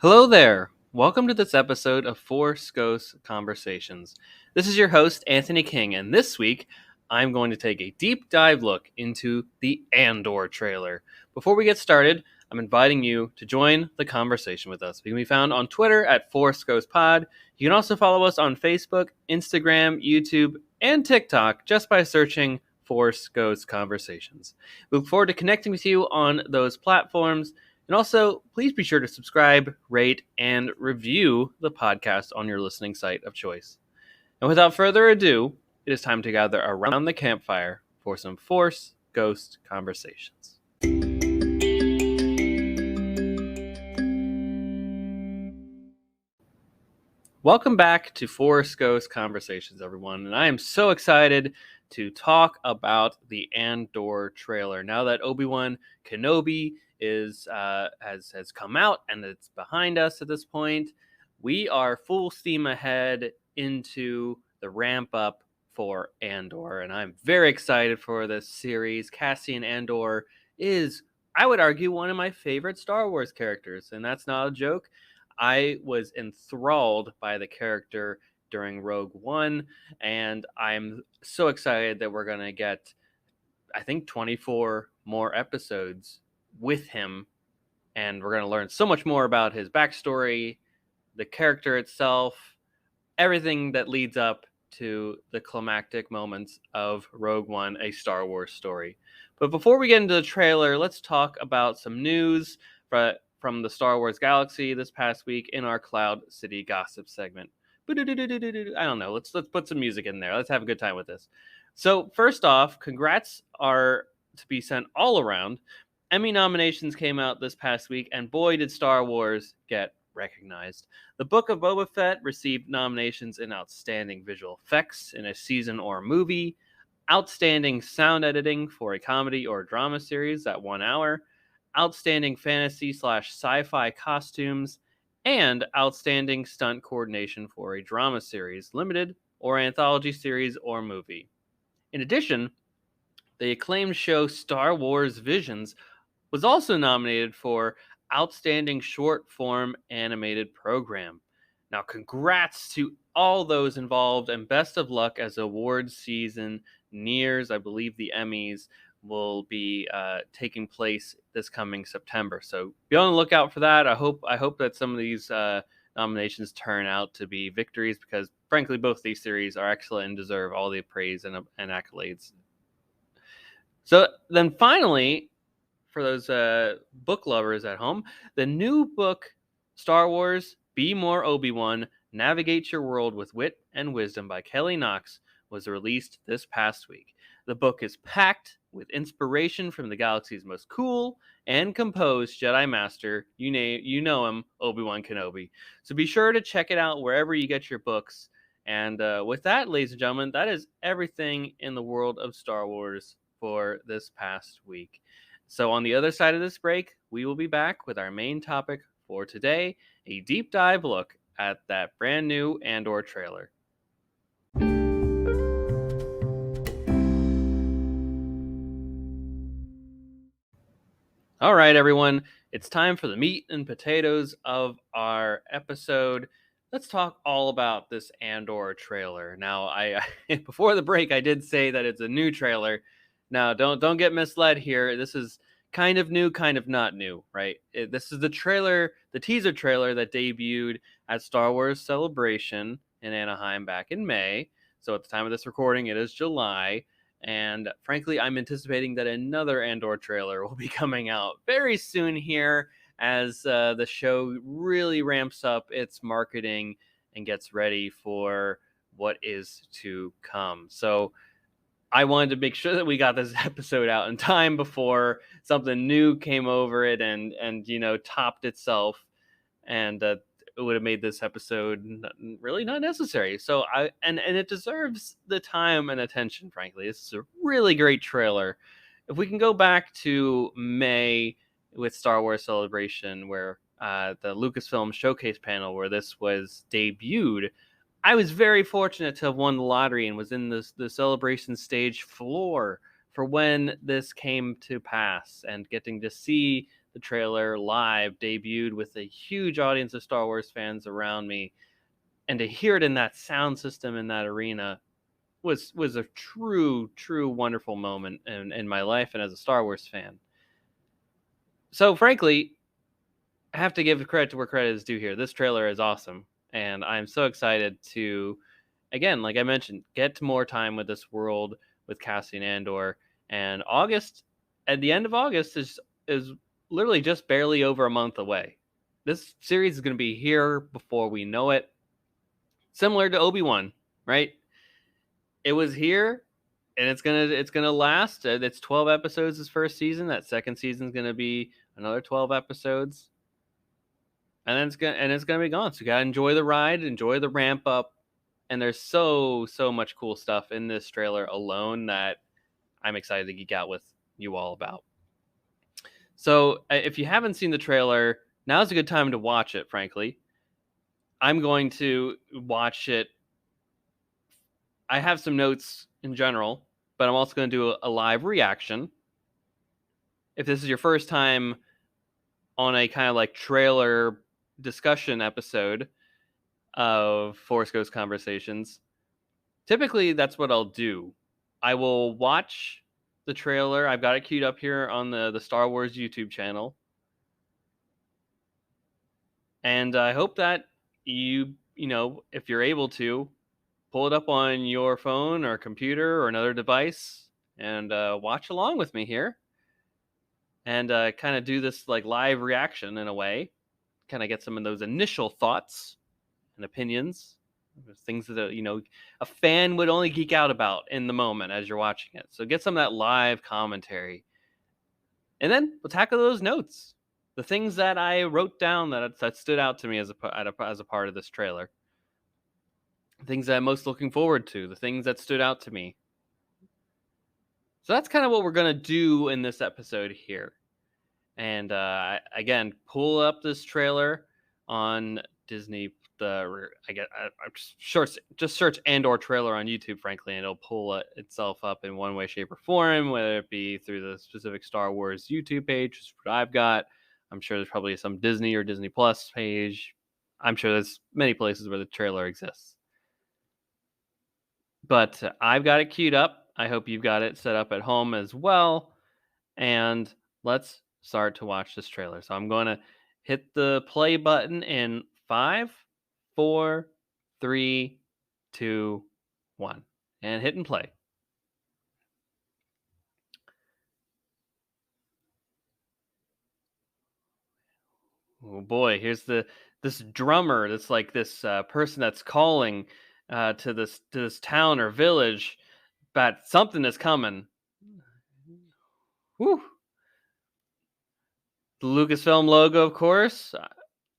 Hello there. Welcome to this episode of Four Scos Conversations. This is your host, Anthony King, and this week I'm going to take a deep dive look into the Andor trailer. Before we get started, I'm inviting you to join the conversation with us. We can be found on Twitter at Four Scos Pod. You can also follow us on Facebook, Instagram, YouTube, and TikTok just by searching Four Scos Conversations. We look forward to connecting with you on those platforms. And also, please be sure to subscribe, rate, and review the podcast on your listening site of choice. And without further ado, it is time to gather around the campfire for some Force Ghost conversations. Welcome back to Force Ghost Conversations, everyone. And I am so excited to talk about the Andor trailer. Now that Obi-Wan Kenobi has come out and it's behind us at this point, we are full steam ahead into the ramp up for Andor, and I'm very excited for this series. Cassian Andor is, I would argue, one of my favorite Star Wars characters, and that's not a joke. I was enthralled by the character during Rogue One, and I'm so excited that we're going to get, I think, 24 more episodes with him, and we're going to learn so much more about his backstory, the character itself, everything that leads up to the climactic moments of Rogue One, a Star Wars story. But before we get into the trailer, let's talk about some news from the Star Wars galaxy this past week in our Cloud City Gossip segment. I don't know. Let's put some music in there. Let's have a good time with this. So first off, congrats are to be sent all around. Emmy nominations came out this past week, and boy, did Star Wars get recognized. The Book of Boba Fett received nominations in Outstanding Visual Effects in a Season or Movie, Outstanding Sound Editing for a Comedy or Drama Series at 1 hour, Outstanding Fantasy/Sci-Fi Costumes, and Outstanding Stunt Coordination for a Drama Series, Limited, or Anthology Series or Movie. In addition, the acclaimed show Star Wars Visions was also nominated for Outstanding Short Form Animated Program. Now, congrats to all those involved, and best of luck as awards season nears. I believe the Emmys will be taking place this coming September, so be on the lookout for that. I hope that some of these nominations turn out to be victories, because frankly, both these series are excellent and deserve all the praise and accolades. So then finally, for those book lovers at home, the new book, Star Wars, Be More Obi-Wan, Navigate Your World with Wit and Wisdom by Kelly Knox, was released this past week. The book is packed with inspiration from the galaxy's most cool and composed Jedi Master, you know him, Obi-Wan Kenobi. So be sure to check it out wherever you get your books. And with that, ladies and gentlemen, that is everything in the world of Star Wars for this past week. So on the other side of this break, we will be back with our main topic for today, a deep dive look at that brand new Andor trailer. All right, everyone, it's time for the meat and potatoes of our episode. Let's talk all about this Andor trailer. Now, I before the break, I did say that it's a new trailer. Now, don't get misled here. This is kind of new, kind of not new, right? This is the teaser trailer that debuted at Star Wars Celebration in Anaheim back in May. So at the time of this recording, it is July. And frankly, I'm anticipating that another Andor trailer will be coming out very soon here as the show really ramps up its marketing and gets ready for what is to come. So I wanted to make sure that we got this episode out in time before something new came over it and topped itself, and it would have made this episode really not necessary. So and it deserves the time and attention. Frankly, this is a really great trailer. If we can go back to May with Star Wars Celebration, where the Lucasfilm Showcase panel where this was debuted, I was very fortunate to have won the lottery and was in the celebration stage floor for when this came to pass and getting to see the trailer live debuted with a huge audience of Star Wars fans around me, and to hear it in that sound system in that arena was a true wonderful moment in my life and as a Star Wars fan. So frankly, I have to give credit to where credit is due here. This trailer is awesome, and I'm so excited to, again, like I mentioned, get more time with this world with Cassian Andor. And August, at the end of August, is literally just barely over a month away. This series is going to be here before we know it. Similar to Obi-Wan, right? It was here, and it's gonna last. It's 12 episodes this first season. That second season is gonna be another 12 episodes, and then it's gonna be gone. So you gotta enjoy the ride, enjoy the ramp up, and there's so much cool stuff in this trailer alone that I'm excited to geek out with you all about. So if you haven't seen the trailer, now's a good time to watch it. Frankly, I'm going to watch it. I have some notes in general, but I'm also going to do a live reaction. If this is your first time on a kind of like trailer discussion episode of Force Ghost Conversations, typically that's what I'll do. I will watch the trailer. I've got it queued up here on the Star Wars YouTube channel. And I hope that if you're able to, pull it up on your phone or computer or another device and watch along with me here. And kind of do this like live reaction in a way, kind of get some of those initial thoughts and opinions, things that a fan would only geek out about in the moment as you're watching it. So get some of that live commentary, and then we'll tackle those notes, the things that I wrote down that stood out to me as a part of this trailer, things that I'm most looking forward to, the things that stood out to me. So that's kind of what we're gonna do in this episode here. And again, pull up this trailer on Disney. Just search Andor trailer on YouTube, frankly, and it'll pull itself up in one way, shape, or form, whether it be through the specific Star Wars YouTube page, which is what I've got. I'm sure there's probably some Disney or Disney Plus page. I'm sure there's many places where the trailer exists. But I've got it queued up. I hope you've got it set up at home as well. And let's start to watch this trailer. So I'm going to hit the play button in 5, 4, 3, 2, 1, and hit and play. Oh boy, here's this drummer. That's like this person that's calling to this town or village, but something is coming. Whew. The Lucasfilm logo, of course.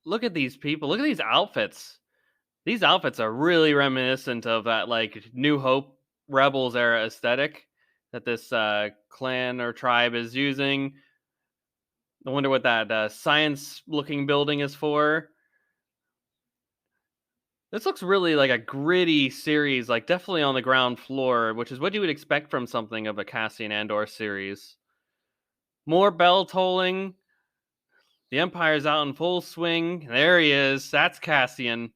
Look at these people. Look at these outfits. These outfits are really reminiscent of that like New Hope Rebels era aesthetic that this clan or tribe is using. I wonder what that science-looking building is for. This looks really like a gritty series, like definitely on the ground floor, which is what you would expect from something of a Cassian Andor series. More bell tolling. The Empire's out in full swing. There he is. That's Cassian.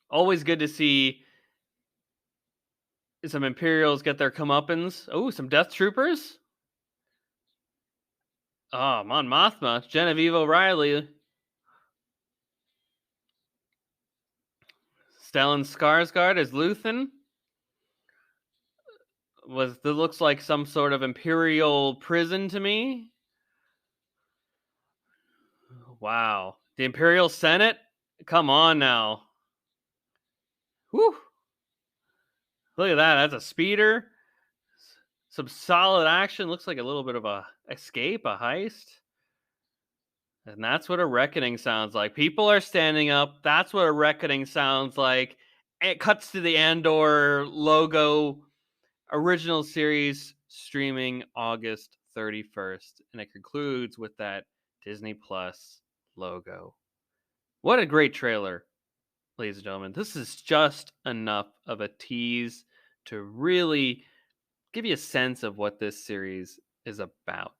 Always good to see some Imperials get their comeuppance. Oh, some Death Troopers. Oh, Mon Mothma, Genevieve O'Reilly, Stellan Skarsgård as Luthen. That looks like some sort of Imperial prison to me. Wow, the Imperial Senate. Come on now. Whew. Look at that. That's a speeder. Some solid action. Looks like a little bit of a escape, a heist. And that's what a reckoning sounds like. People are standing up. That's what a reckoning sounds like. It cuts to the Andor logo. Original series streaming August 31st. And it concludes with that Disney Plus logo. What a great trailer. ladies and gentlemen, this is just enough of a tease to really give you a sense of what this series is about.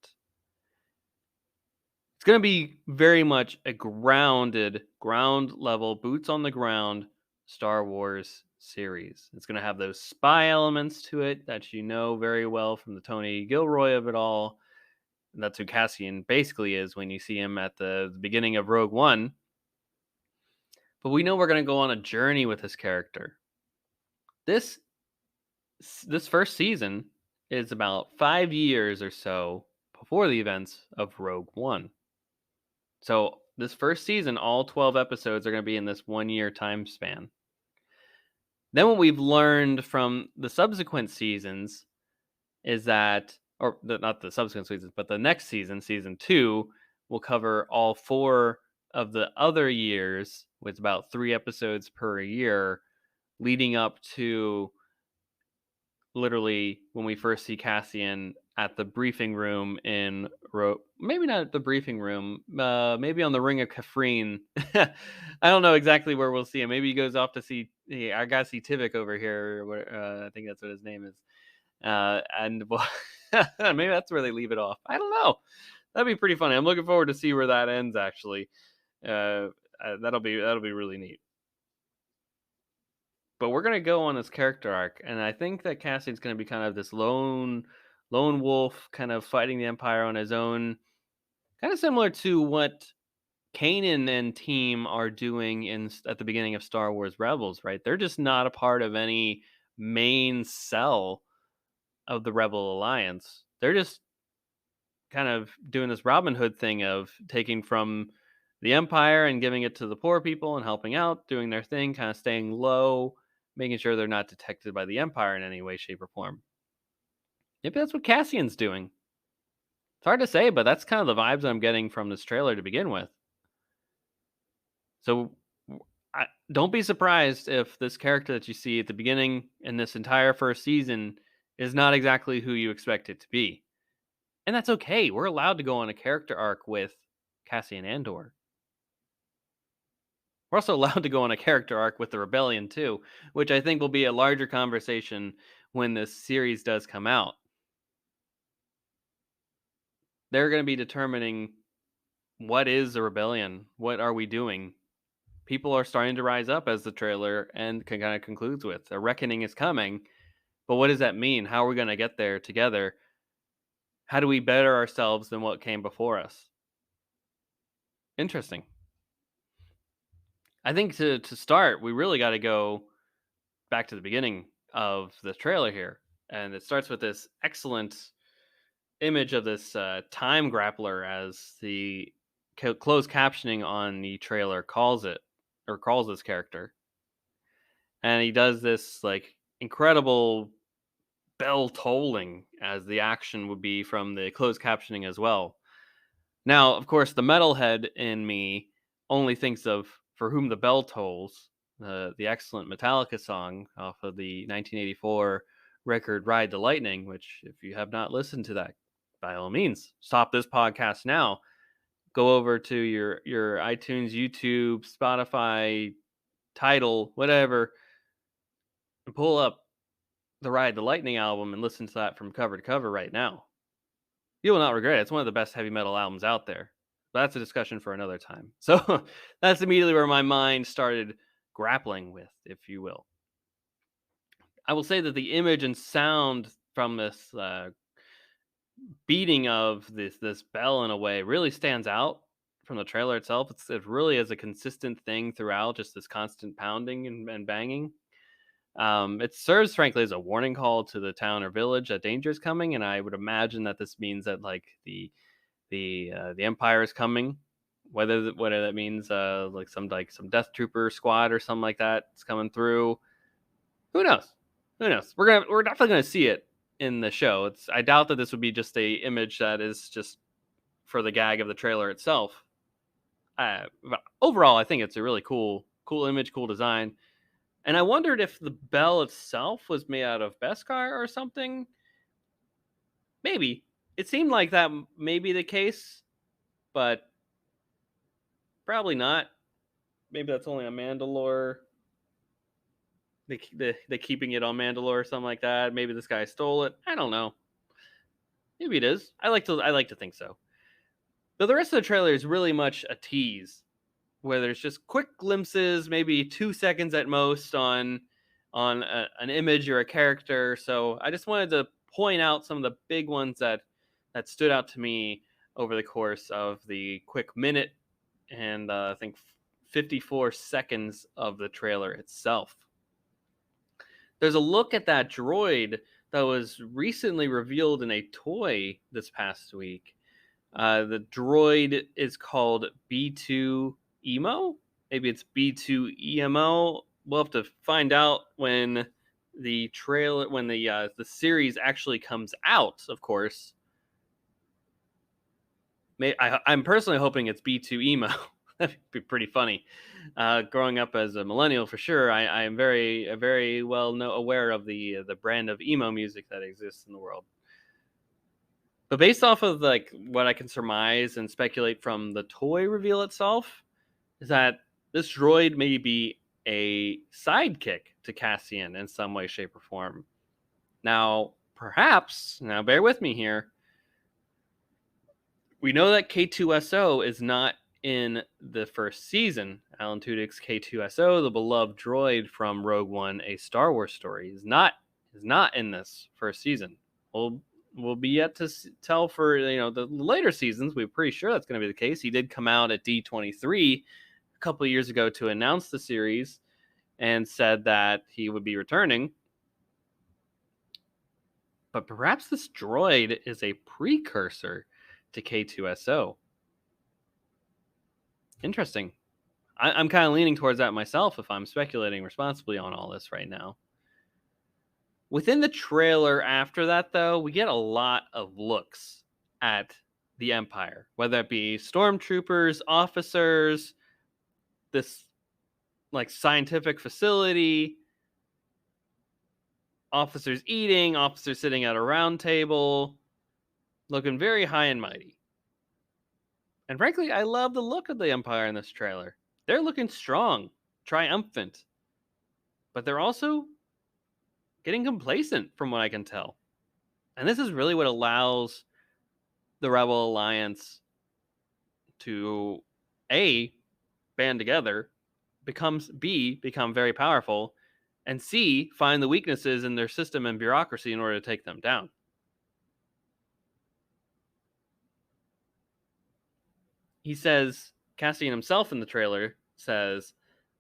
It's going to be very much a grounded, ground level, boots on the ground Star Wars series. It's going to have those spy elements to it that you know very well from the Tony Gilroy of it all. And that's who Cassian basically is when you see him at the beginning of Rogue One. But we know we're going to go on a journey with this character. This this first season is about 5 years or so before the events of Rogue One. So this first season, all 12 episodes are going to be in this 1 year time span. Then what we've learned from the subsequent seasons is that, not the subsequent seasons, but the next season, season 2, will cover all 4 of the other years with about 3 episodes per year leading up to literally when we first see Cassian at the briefing room in maybe not at the briefing room, maybe on the Ring of Kafrene. I don't know exactly where we'll see him. Maybe he goes off to see. Yeah, I gotta see Tivik over here. I think that's what his name is. And well, maybe that's where they leave it off. I don't know. That'd be pretty funny. I'm looking forward to see where that ends. Actually, that'll be really neat. But we're gonna go on this character arc, and I think that Cassian's gonna be kind of this lone wolf, kind of fighting the Empire on his own, kind of similar to what Kanan and team are doing at the beginning of Star Wars Rebels. Right? They're just not a part of any main cell of the Rebel Alliance. They're just kind of doing this Robin Hood thing of taking from the Empire and giving it to the poor people and helping out, doing their thing, kind of staying low, making sure they're not detected by the Empire in any way, shape, or form. Maybe that's what Cassian's doing. It's hard to say, but that's kind of the vibes I'm getting from this trailer to begin with. So don't be surprised if this character that you see at the beginning in this entire first season is not exactly who you expect it to be. And that's okay. We're allowed to go on a character arc with Cassian Andor. We're also allowed to go on a character arc with the Rebellion too, which I think will be a larger conversation when this series does come out. They're going to be determining what is the rebellion? What are we doing? People are starting to rise up, as the trailer and kind of concludes with. A reckoning is coming, but what does that mean? How are we going to get there together? How do we better ourselves than what came before us? Interesting. I think to start, we really got to go back to the beginning of the trailer here, and it starts with this excellent image of this time grappler, as the closed captioning on the trailer calls it, or calls this character, and he does this like incredible bell tolling as the action would be from the closed captioning as well. Now, of course, the metalhead in me only thinks of "For Whom the Bell Tolls," the excellent Metallica song off of the 1984 record "Ride the Lightning," which, if you have not listened to that, by all means, stop this podcast now. Go over to your iTunes, YouTube, Spotify, Tidal, whatever, and pull up the "Ride the Lightning" album and listen to that from cover to cover right now. You will not regret it. It's one of the best heavy metal albums out there. But that's a discussion for another time. So that's immediately where my mind started grappling with, if you will. I will say that the image and sound from this beating of this bell in a way really stands out from the trailer itself. It really is a consistent thing throughout, just this constant pounding and banging. It serves, frankly, as a warning call to the town or village that danger is coming, and I would imagine that this means that like the Empire is coming. Whether that means like some Death Trooper squad or something like that is coming through. Who knows? Who knows? We're definitely gonna see it in the show. I doubt that this would be just a image that is just for the gag of the trailer itself. But overall, I think it's a really cool image, cool design. And I wondered if the bell itself was made out of Beskar or something. Maybe. It seemed like that may be the case, but probably not. maybe that's only on Mandalore. They keeping it on Mandalore or something like that. Maybe this guy stole it. I don't know. Maybe it is. I like to think so. But the rest of the trailer is really much a tease, where there's just quick glimpses, maybe 2 seconds at most, on an image or a character. So I just wanted to point out some of the big ones that stood out to me over the course of the quick minute and I think 54 seconds of the trailer itself. There's a look at that droid that was recently revealed in a toy this past week. The droid is called B2 Emo. Maybe it's B2 EMO. We'll have to find out when the series actually comes out. Of course, I'm personally hoping it's B2 Emo. That'd be pretty funny. Growing up as a millennial, for sure, I am very well aware of the brand of emo music that exists in the world. But based off of like what I can surmise and speculate from the toy reveal itself, is that this droid may be a sidekick to Cassian in some way, shape, or form. Now, bear with me here. We know that K2SO is not in the first season. Alan Tudyk's K2SO, the beloved droid from Rogue One, a Star Wars story, is not in this first season. We'll be yet to tell for the later seasons. We're pretty sure that's going to be the case. He did come out at D23 a couple of years ago to announce the series and said that he would be returning. But perhaps this droid is a precursor to K2SO. Interesting. I'm kind of leaning towards that myself if I'm speculating responsibly on all this right now. Within the trailer after that, though, we get a lot of looks at the Empire, whether it be stormtroopers, officers, this like scientific facility, officers eating, officers sitting at a round table, looking very high and mighty. And frankly, I love the look of the Empire in this trailer. They're looking strong, triumphant, but they're also getting complacent from what I can tell. And this is really what allows the Rebel Alliance to A, band together, become very powerful, and C, find the weaknesses in their system and bureaucracy in order to take them down. He says, Cassian himself in the trailer says,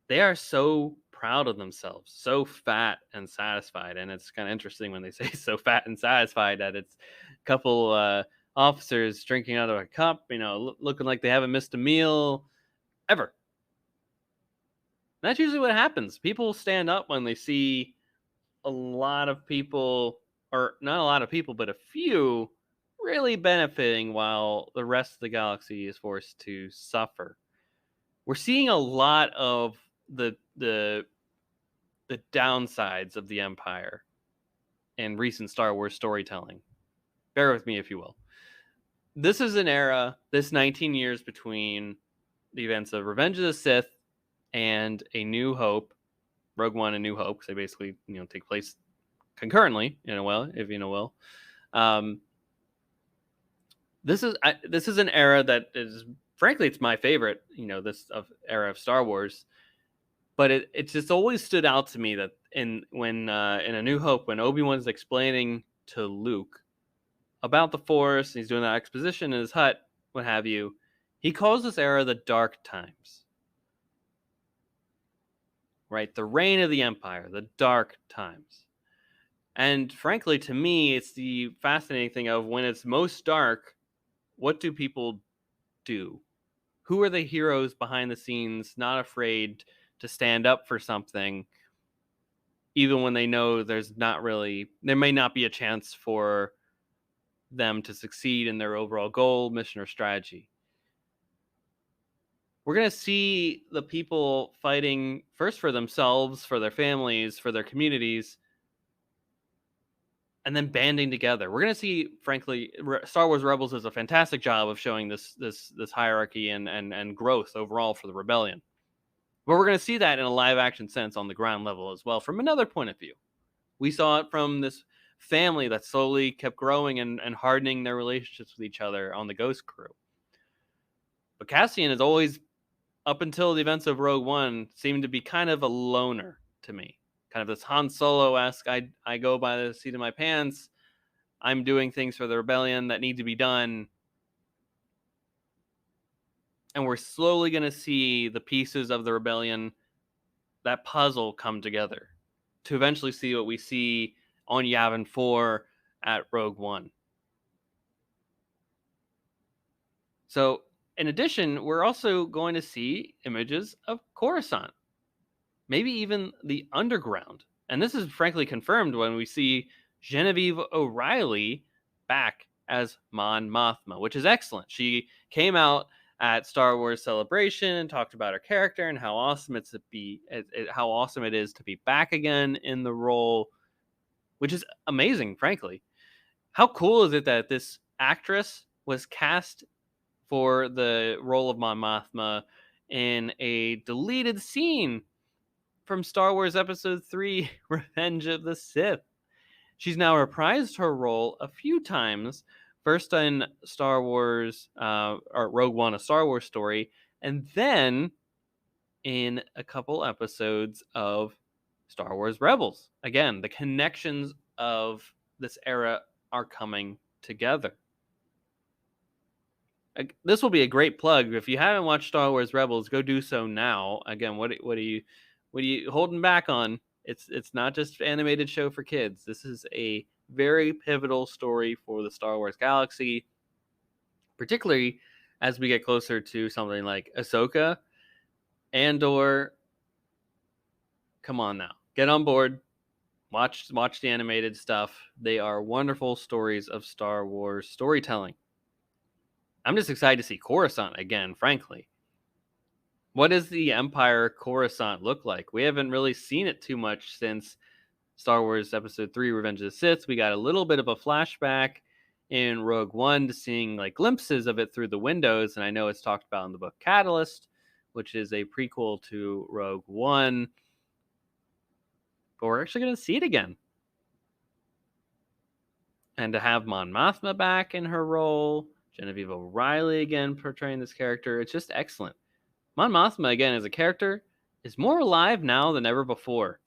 they are so proud of themselves, so fat and satisfied. And it's kind of interesting when they say so fat and satisfied that it's a couple officers drinking out of a cup, looking like they haven't missed a meal ever. And that's usually what happens. People stand up when they see a lot of people, or not a lot of people, but a few really benefiting while the rest of the galaxy is forced to suffer. We're seeing a lot of the downsides of the Empire in recent Star Wars storytelling. Bear with me, if you will. This is an era, this 19 years between the events of Revenge of the Sith and A New Hope, Rogue One and New Hope, because they basically take place concurrently, if you know well. This is an era that is, frankly, it's my favorite, era of Star Wars. But it just always stood out to me that in A New Hope, when Obi-Wan's explaining to Luke about the Force, and he's doing that exposition in his hut, what have you, he calls this era the Dark Times. Right? The reign of the Empire, the Dark Times. And frankly, to me, it's the fascinating thing of when it's most dark, what do people do? Who are the heroes behind the scenes, not afraid to stand up for something, even when they know there may not be a chance for them to succeed in their overall goal, mission, or strategy? We're going to see the people fighting first for themselves, for their families, for their communities, and then banding together. We're going to see, frankly, Star Wars Rebels does a fantastic job of showing this hierarchy and growth overall for the rebellion. But we're going to see that in a live action sense on the ground level as well, from another point of view. We saw it from this family that slowly kept growing and hardening their relationships with each other on the Ghost Crew. But Cassian is always, up until the events of Rogue One, seemed to be kind of a loner to me. Kind of this Han Solo-esque, I go by the seat of my pants. I'm doing things for the rebellion that need to be done. And we're slowly going to see the pieces of the rebellion, that puzzle, come together to eventually see what we see on Yavin 4 at Rogue One. So, in addition, we're also going to see images of Coruscant, maybe even the underground. And this is frankly confirmed when we see Genevieve O'Reilly back as Mon Mothma, which is excellent. She came out at Star Wars Celebration and talked about her character and how awesome how awesome it is to be back again in the role, which is amazing, frankly. How cool is it that this actress was cast for the role of Mon Mothma in a deleted scene from Star Wars Episode 3, Revenge of the Sith? She's now reprised her role a few times, first in Star Wars, or Rogue One, A Star Wars Story, and then in a couple episodes of Star Wars Rebels. Again, the connections of this era are coming together. This will be a great plug. If you haven't watched Star Wars Rebels, go do so now. Again, what are you holding back on? It's not just an animated show for kids. This is a very pivotal story for the Star Wars galaxy, particularly as we get closer to something like Ahsoka, Andor. Come on now, get on board. Watch the animated stuff. They are wonderful stories of Star Wars storytelling. I'm just excited to see Coruscant again, frankly. What does the Empire Coruscant look like? We haven't really seen it too much since Star Wars Episode 3, Revenge of the Sith. We got a little bit of a flashback in Rogue One to seeing like glimpses of it through the windows, and I know it's talked about in the book Catalyst, which is a prequel to Rogue One. But we're actually going to see it again. And to have Mon Mothma back in her role, Genevieve O'Reilly again portraying this character, it's just excellent. Mon Mothma, again, as a character, is more alive now than ever before.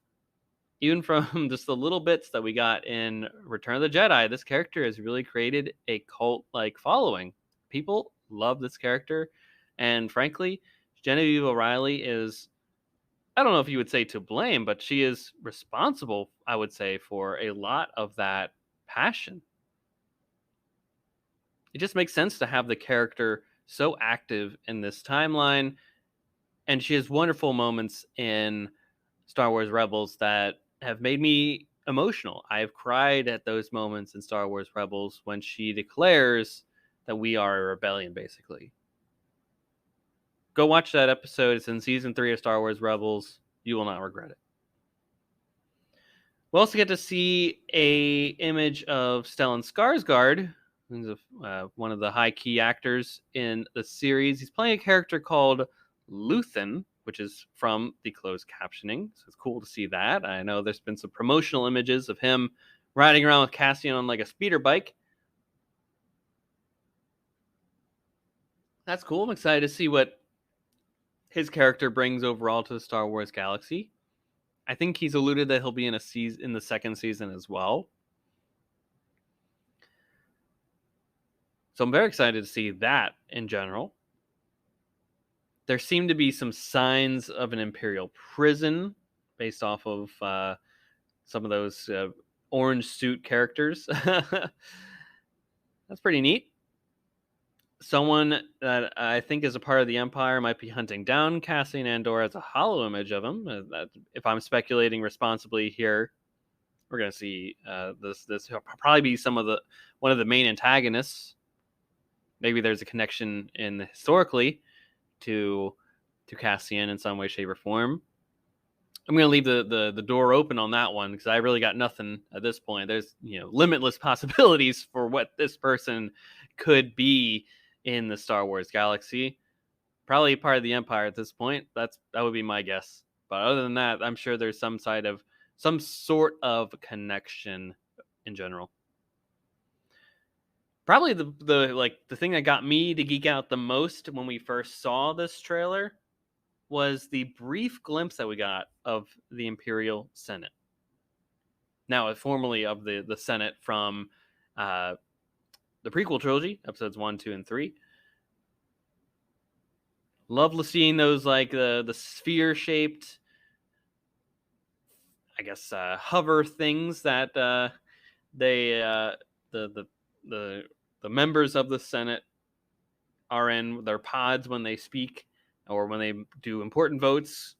Even from just the little bits that we got in Return of the Jedi, this character has really created a cult-like following. People love this character. And frankly, Genevieve O'Reilly is, I don't know if you would say to blame, but she is responsible, I would say, for a lot of that passion. It just makes sense to have the character so active in this timeline. And she has wonderful moments in Star Wars Rebels that have made me emotional. I have cried at those moments in Star Wars Rebels when she declares that we are a rebellion, basically. Go watch that episode. It's in season 3 of Star Wars Rebels. You will not regret it. We also get to see a image of Stellan Skarsgård, who's one of the high key actors in the series. He's playing a character called Luthen, which is from the closed captioning. So it's cool to see that. I know there's been some promotional images of him riding around with Cassian on like a speeder bike. That's cool. I'm excited to see what his character brings overall to the Star Wars galaxy. I think he's alluded that he'll be in the second season as well. So I'm very excited to see that in general. There seem to be some signs of an Imperial prison based off of some of those orange suit characters. That's pretty neat. Someone that I think is a part of the Empire might be hunting down Cassian Andor as a hollow image of him. If I'm speculating responsibly here, we're going to see this probably be one of the main antagonists. Maybe there's a connection historically to Cassian in some way, shape, or form. I'm going to leave the door open on that one because I really got nothing at this point. There's limitless possibilities for what this person could be in the Star Wars galaxy. Probably part of the Empire at this point. That would be my guess. But other than that, I'm sure there's some sort of connection in general. Probably the thing that got me to geek out the most when we first saw this trailer was the brief glimpse that we got of the Imperial Senate. Now, formerly of the Senate from uh, the prequel trilogy, episodes 1, 2, and 3. Love seeing those, like the sphere shaped, I guess, hover things that they the the the members of the Senate are in their pods when they speak or when they do important votes.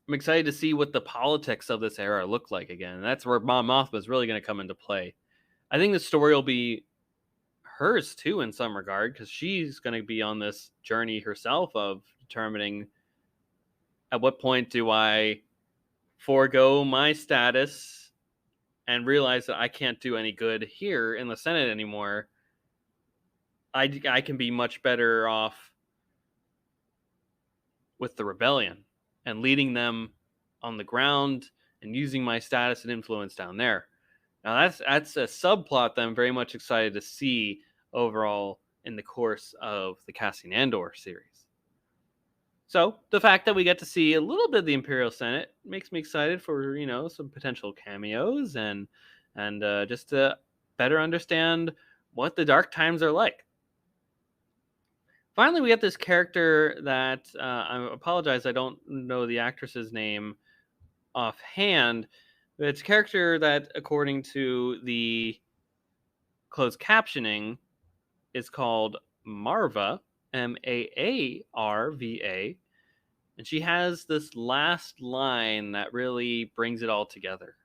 I'm excited to see what the politics of this era look like again. And that's where Mon Mothma is really going to come into play. I think the story will be hers too in some regard, because she's going to be on this journey herself of determining at what point do I forego my status and realize that I can't do any good here in the Senate anymore. I can be much better off with the rebellion and leading them on the ground and using my status and influence down there. Now that's a subplot that I'm very much excited to see overall in the course of the Cassian Andor series. So the fact that we get to see a little bit of the Imperial Senate makes me excited for some potential cameos and just to better understand what the dark times are like. Finally, we get this character that I apologize, I don't know the actress's name offhand. But it's a character that, according to the closed captioning, is called Marva, Maarva, and she has this last line that really brings it all together.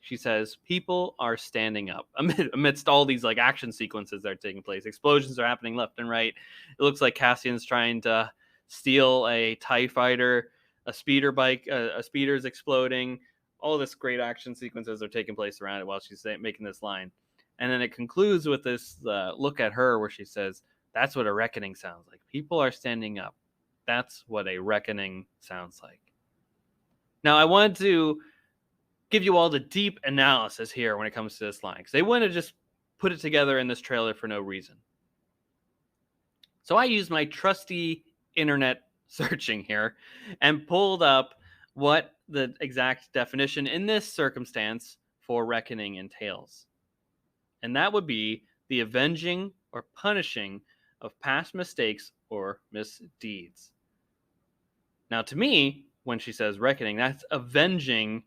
She says, "People are standing up amidst all these like action sequences that are taking place. Explosions are happening left and right. It looks like Cassian's trying to steal a TIE fighter, a speeder bike, a speeder's exploding. All this great action sequences are taking place around it while she's making this line." And then it concludes with this look at her where she says, "That's what a reckoning sounds like. People are standing up. That's what a reckoning sounds like." Now, I wanted to give you all the deep analysis here when it comes to this line, because they wouldn't have just put it together in this trailer for no reason. So I used my trusty internet searching here and pulled up what the exact definition in this circumstance for reckoning entails. And that would be the avenging or punishing of past mistakes or misdeeds. Now, to me, when she says reckoning, that's avenging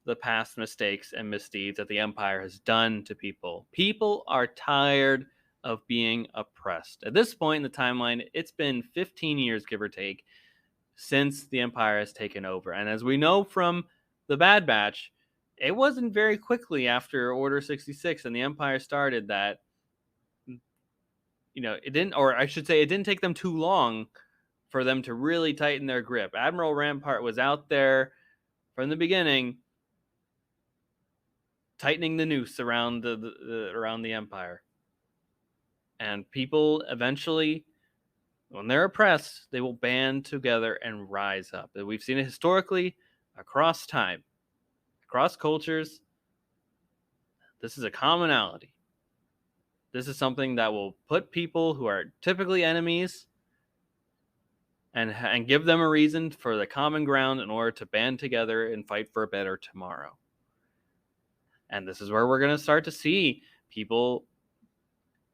the past mistakes and misdeeds that the Empire has done to people. People are tired of being oppressed. At this point in the timeline, it's been 15 years, give or take, since the Empire has taken over. And as we know from the Bad Batch, it wasn't very quickly after Order 66 and the Empire started that, it didn't, or I should say, it didn't take them too long for them to really tighten their grip. Admiral Rampart was out there from the beginning, tightening the noose around around the Empire. And people eventually, when they're oppressed, they will band together and rise up. We've seen it historically, across time, across cultures. This is a commonality. This is something that will put people who are typically enemies and give them a reason for the common ground in order to band together and fight for a better tomorrow. And this is where we're going to start to see people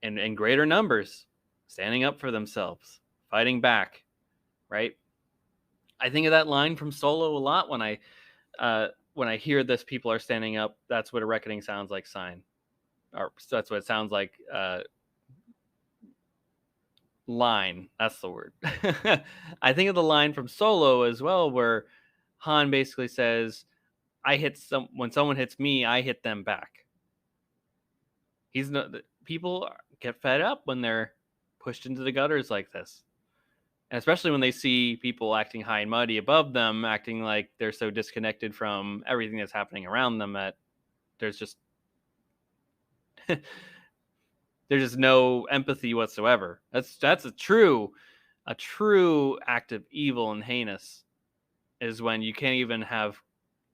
in greater numbers standing up for themselves, fighting back, right? I think of that line from Solo a lot when I hear this, people are standing up. That's what a reckoning sounds like sign. Or that's what it sounds like line. That's the word. I think of the line from Solo as well, where Han basically says, when someone hits me, I hit them back. People get fed up when they're pushed into the gutters like this. And especially when they see people acting high and mighty above them, acting like they're so disconnected from everything that's happening around them that there's just There's just no empathy whatsoever. That's a true act of evil and heinous, is when you can't even have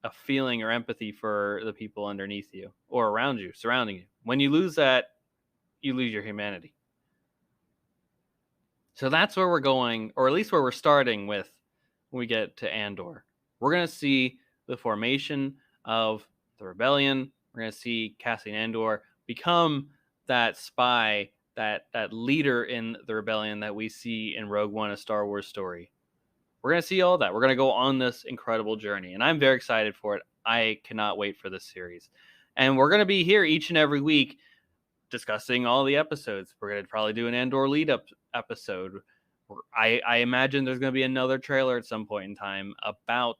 a feeling or empathy for the people underneath you or around you, surrounding you. When you lose that, you lose your humanity. So that's where we're going, or at least where we're starting with when we get to Andor. We're going to see the formation of the rebellion. We're going to see Cassian Andor become that spy, that leader in the rebellion that we see in Rogue One, a Star Wars story. We're going to see all that. We're going to go on this incredible journey, and I'm very excited for it. I cannot wait for this series. And we're going to be here each and every week discussing all the episodes. We're going to probably do an Andor lead up episode. I imagine there's going to be another trailer at some point in time about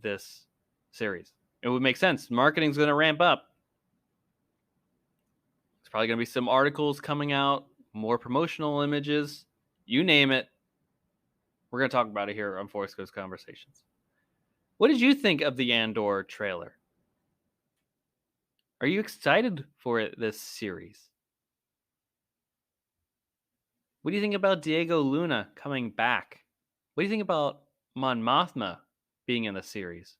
this series. It would make sense. Marketing's going to ramp up. There's probably going to be some articles coming out, more promotional images, you name it. We're going to talk about it here on Force Ghost Conversations. What did you think of the Andor trailer? Are you excited for this series? What do you think about Diego Luna coming back? What do you think about Mon Mothma being in the series?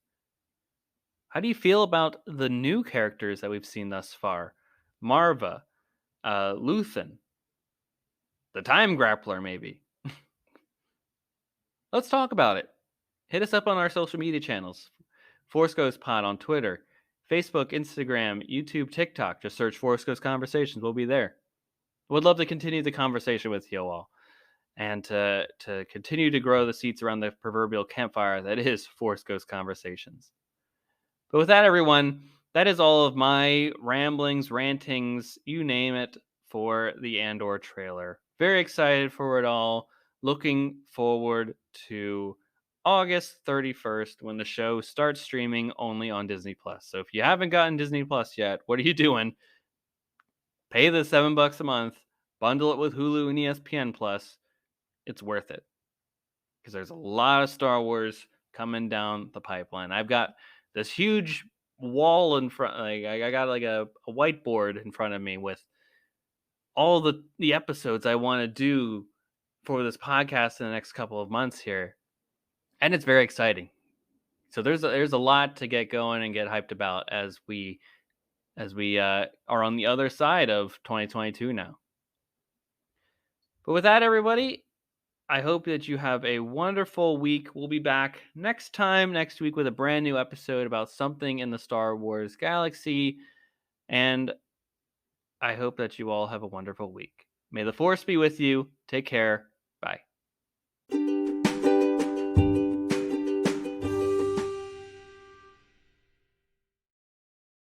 How do you feel about the new characters that we've seen thus far? Marva, Luthen, the Time Grappler, maybe. Let's talk about it. Hit us up on our social media channels. Force Ghost Pod on Twitter, Facebook, Instagram, YouTube, TikTok. Just search Force Ghost Conversations. We'll be there. Would love to continue the conversation with you all, and to continue to grow the seats around the proverbial campfire that is Force Ghost Conversations. But with that, everyone, that is all of my ramblings, rantings, you name it, for the Andor trailer. Very excited for it all. Looking forward to August 31st when the show starts streaming only on Disney Plus. So if you haven't gotten Disney Plus yet, what are you doing? Pay the $7 a month, bundle it with Hulu and ESPN Plus. It's worth it, because there's a lot of Star Wars coming down the pipeline. I've got this huge wall in front. Like, I got like a whiteboard in front of me with all the episodes I want to do for this podcast in the next couple of months here, and it's very exciting. So there's a lot to get going and get hyped about as we are on the other side of 2022 now. But with that, everybody, I hope that you have a wonderful week. We'll be back next week, with a brand new episode about something in the Star Wars galaxy. And I hope that you all have a wonderful week. May the Force be with you. Take care.